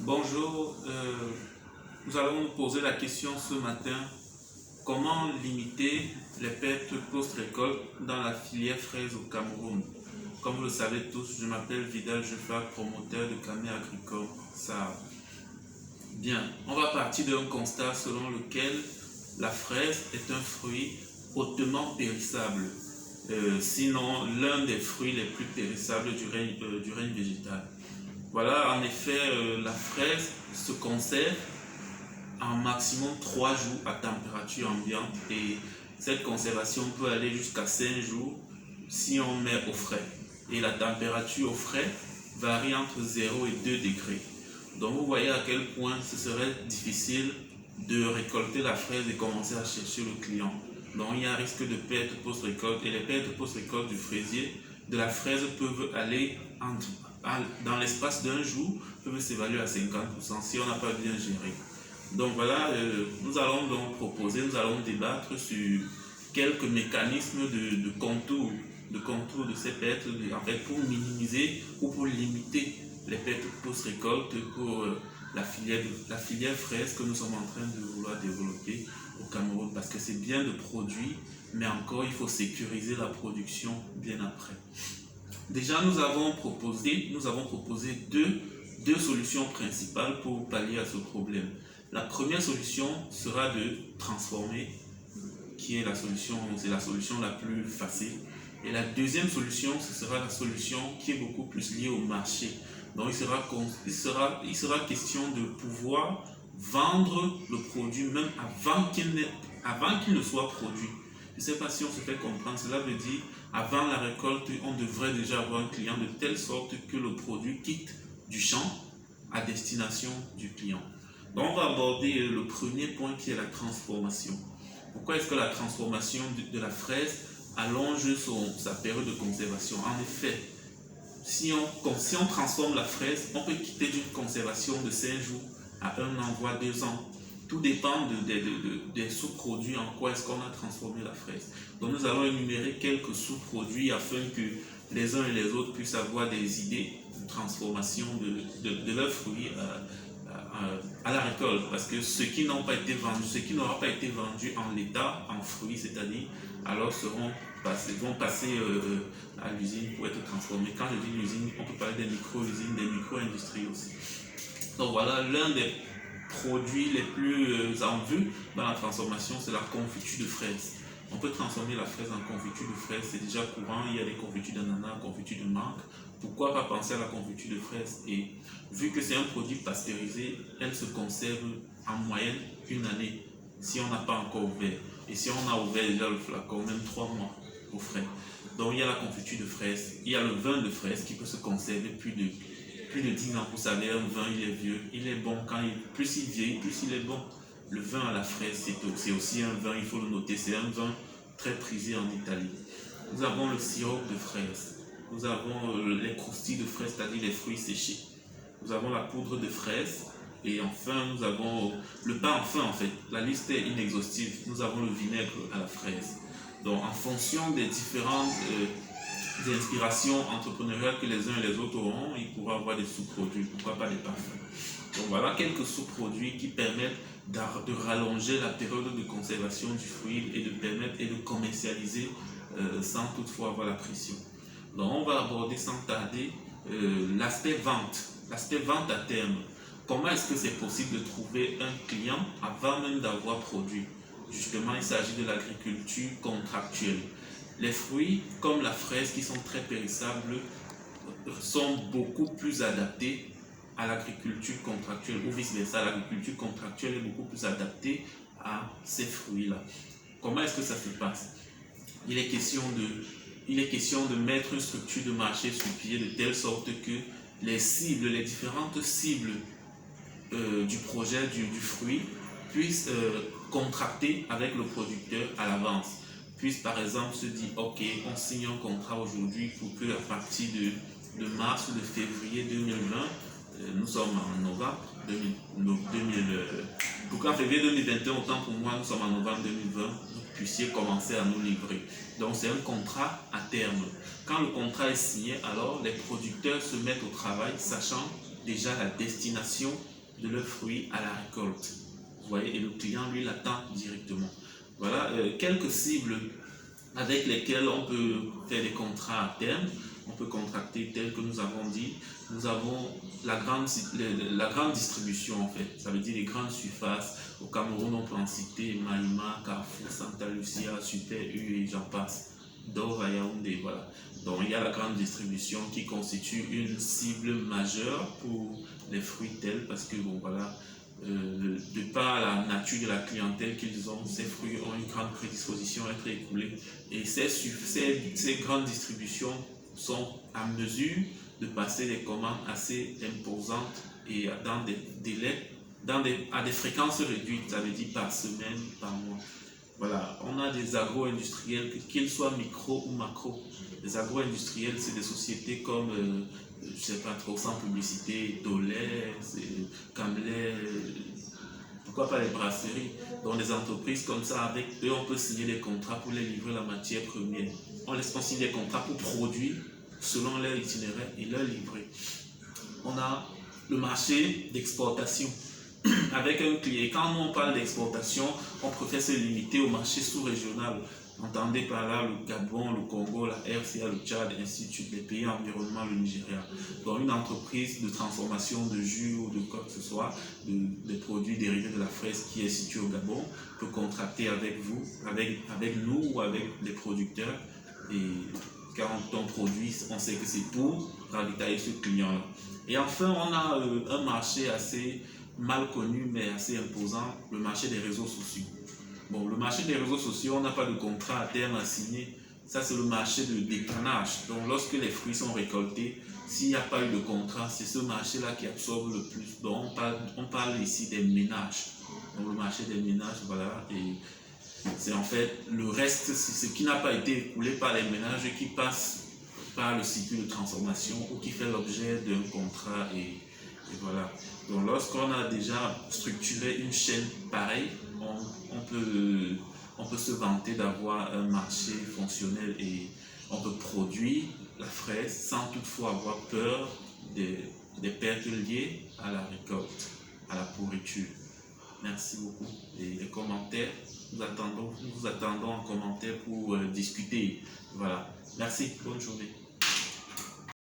Bonjour, nous allons nous poser la question ce matin, comment limiter les pertes post-récolte dans la filière fraise au Cameroun? Comme vous le savez tous, je m'appelle Vidal Jeffa, promoteur de Camé Agricole Sahara. Bien, on va partir d'un constat selon lequel la fraise est un fruit hautement périssable, sinon l'un des fruits les plus périssables du règne végétal. Voilà, en effet, la fraise se conserve en maximum 3 jours à température ambiante et cette conservation peut aller jusqu'à 5 jours si on met au frais. Et la température au frais varie entre 0 et 2 degrés. Donc vous voyez à quel point ce serait difficile de récolter la fraise et commencer à chercher le client. Donc il y a un risque de perte post-récolte et les pertes post-récolte du fraisier, de la fraise peuvent aller dans l'espace d'un jour, peuvent s'évaluer à 50% si on n'a pas bien géré. Donc voilà, nous allons donc proposer, nous allons débattre sur quelques mécanismes de contour de ces pertes, en fait pour minimiser ou pour limiter les pertes post-récolte pour la filière fraise que nous sommes en train de vouloir développer au Cameroun, parce que c'est bien de produire, mais encore il faut sécuriser la production bien après. Déjà, nous avons proposé deux solutions principales pour pallier à ce problème. La première solution sera de transformer, qui est c'est la solution la plus facile. Et la deuxième solution, ce sera la solution qui est beaucoup plus liée au marché. Donc il sera question de pouvoir vendre le produit même avant qu'il ne soit produit. Je ne sais pas si on se fait comprendre, cela veut dire avant la récolte, on devrait déjà avoir un client de telle sorte que le produit quitte du champ à destination du client. Donc on va aborder le premier point qui est la transformation. Pourquoi est-ce que la transformation de la fraise allonge sa période de conservation? En effet, si on transforme la fraise, on peut quitter d'une conservation de 5 jours à 1 an, voire 2 ans. Tout dépend des sous-produits, en quoi est-ce qu'on a transformé la fraise. Donc nous allons énumérer quelques sous-produits afin que les uns et les autres puissent avoir des idées de transformation de leurs fruits à la récolte. Parce que ceux qui n'auront pas été vendus en l'état, en fruits, c'est-à-dire, alors vont passer à l'usine pour être transformés. Quand je dis l'usine, on peut parler des micro-usines, des micro-industries aussi. Donc voilà, l'un des produits les plus en vue dans la transformation, c'est la confiture de fraises. On peut transformer la fraise en confiture de fraises, c'est déjà courant. Il y a des confitures d'ananas, confitures de mangue. Pourquoi pas penser à la confiture de fraises? Et vu que c'est un produit pasteurisé, elle se conserve en moyenne 1 année si on n'a pas encore ouvert. Et si on a ouvert déjà le flacon, même 3 mois au frais. Donc il y a la confiture de fraises, il y a le vin de fraise qui peut se conserver plus de 10 ans. Vous savez, un vin, il est vieux, il est bon. Plus il vieillit, plus il est bon. Le vin à la fraise, c'est aussi un vin, il faut le noter, c'est un vin très prisé en Italie. Nous avons le sirop de fraise, nous avons les croustilles de fraise, c'est-à-dire les fruits séchés. Nous avons la poudre de fraise et enfin nous avons le pain en fin en fait. La liste est inexhaustive. Nous avons le vinaigre à la fraise. Donc en fonction des différentes des inspirations entrepreneuriales que les uns et les autres auront, ils pourront avoir des sous-produits, pourquoi pas des parfums. Donc voilà quelques sous-produits qui permettent de rallonger la période de conservation du fruit et de permettre et de commercialiser sans toutefois avoir la pression. Donc on va aborder sans tarder l'aspect vente à terme. Comment est-ce que c'est possible de trouver un client avant même d'avoir produit? Justement, il s'agit de l'agriculture contractuelle. Les fruits, comme la fraise, qui sont très périssables, sont beaucoup plus adaptés à l'agriculture contractuelle, ou vice-versa. L'agriculture contractuelle est beaucoup plus adaptée à ces fruits-là. Comment est-ce que ça se passe? Il est question de mettre une structure de marché sur pied de telle sorte que les différentes cibles du projet du fruit puissent contracter avec le producteur à l'avance. Puisse par exemple se dire ok, on signe un contrat aujourd'hui pour que à partir de mars ou de février 2020, nous sommes en novembre 2020, pour qu'en février 2021, autant pour moi, nous sommes en novembre 2020, vous puissiez commencer à nous livrer. Donc c'est un contrat à terme. Quand le contrat est signé, alors les producteurs se mettent au travail, sachant déjà la destination de leurs fruits à la récolte. Vous voyez, et le client, lui, l'attend directement. Voilà quelques cibles avec lesquelles on peut faire des contrats à terme. On peut contracter tel que nous avons dit. Nous avons la grande distribution en fait. Ça veut dire les grandes surfaces. Au Cameroun, on peut en citer Maïma, Carrefour, Santa Lucia, Super U et j'en passe. Dove à Yaoundé, voilà. Donc il y a la grande distribution qui constitue une cible majeure pour les fruits tels parce que bon voilà, de par la nature de la clientèle qu'ils ont, ces fruits ont une grande prédisposition à être écoulés. Et ces grandes distributions sont à mesure de passer des commandes assez imposantes et dans des délais, à des fréquences réduites, ça veut dire par semaine, par mois. Voilà, on a des agro-industriels, qu'ils soient micro ou macro. Les agro-industriels, c'est des sociétés comme, je ne sais pas trop, sans publicité, Dolay, Camlet, pourquoi pas les brasseries. Donc des entreprises comme ça, avec eux, on peut signer des contrats pour les livrer la matière première. On signe des contrats pour produire selon leur itinéraire et leur livrer. On a le marché d'exportation. Avec un client, quand on parle d'exportation, on préfère se limiter au marché sous-régional. Entendez par là le Gabon, le Congo, la RCA, le Tchad, ainsi de suite, les pays environnants, le Nigeria. Donc une entreprise de transformation de jus ou de quoi que ce soit, des produits dérivés de la fraise qui est située au Gabon, peut contracter avec vous, avec nous ou avec les producteurs. Et quand on produit, on sait que c'est pour ravitailler ce client-là. Et enfin, on a un marché assez mal connu mais assez imposant, le marché des réseaux sociaux. Bon, le marché des réseaux sociaux, on n'a pas de contrat à terme à signer. Ça, c'est le marché de dépannage. Donc, lorsque les fruits sont récoltés, s'il n'y a pas eu de contrat, c'est ce marché-là qui absorbe le plus. Donc, on parle ici des ménages. Donc, le marché des ménages, voilà. Et c'est en fait le reste, c'est ce qui n'a pas été écoulé par les ménages qui passe par le circuit de transformation ou qui fait l'objet d'un contrat et voilà. Donc lorsqu'on a déjà structuré une chaîne pareille, on peut se vanter d'avoir un marché fonctionnel et on peut produire la fraise sans toutefois avoir peur des pertes liées à la récolte, à la pourriture. Merci beaucoup. Et les commentaires, nous vous attendons en commentaire pour discuter. Voilà. Merci. Bonne journée.